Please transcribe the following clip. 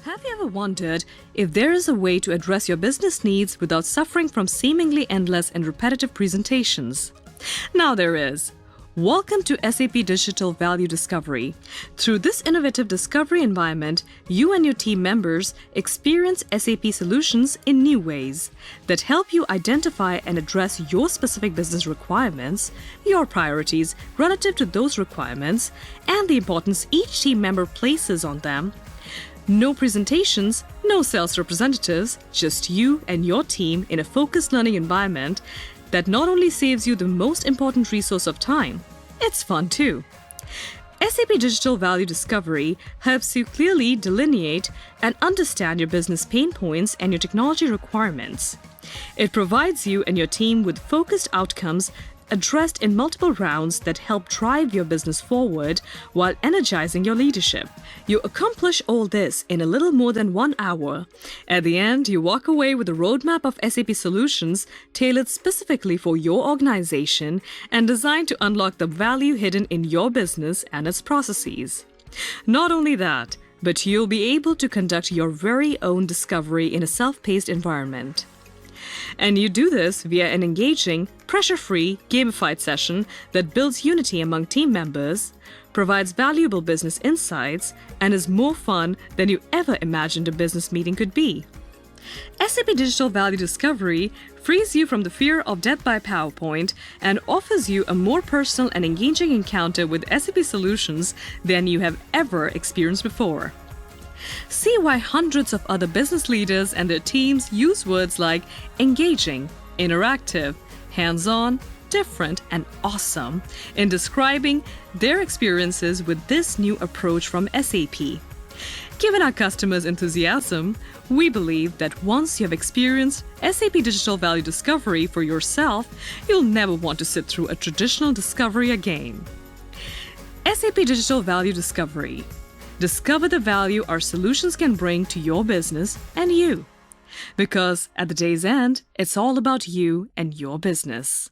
Have you ever wondered if there is a way to address your business needs without suffering from seemingly endless and repetitive presentations? Now there is. Welcome to SAP Digital Value Discovery. Through this innovative discovery environment, you and your team members experience SAP solutions in new ways that help you identify and address your specific business requirements, your priorities relative to those requirements, and the importance each team member places on them. No presentations, no sales representatives, just you and your team in a focused learning environment that not only saves you the most important resource of time, it's fun too. SAP Digital Value Discovery helps you clearly delineate and understand your business pain points and your technology requirements. It provides you and your team with focused outcomes addressed in multiple rounds that help drive your business forward while energizing your leadership. You accomplish all this in a little more than 1 hour. At the end, you walk away with a roadmap of SAP solutions tailored specifically for your organization and designed to unlock the value hidden in your business and its processes. Not only that, but you'll be able to conduct your very own discovery in a self-paced environment. And you do this via an engaging, pressure-free, gamified session that builds unity among team members, provides valuable business insights, and is more fun than you ever imagined a business meeting could be. SAP Digital Value Discovery frees you from the fear of death by PowerPoint and offers you a more personal and engaging encounter with SAP solutions than you have ever experienced before. See why hundreds of other business leaders and their teams use words like engaging, interactive, hands-on, different, and awesome in describing their experiences with this new approach from SAP. Given our customers' enthusiasm, we believe that once you have experienced SAP Digital Value Discovery for yourself, you'll never want to sit through a traditional discovery again. SAP Digital Value Discovery. Discover the value our solutions can bring to your business and you. Because at the day's end, it's all about you and your business.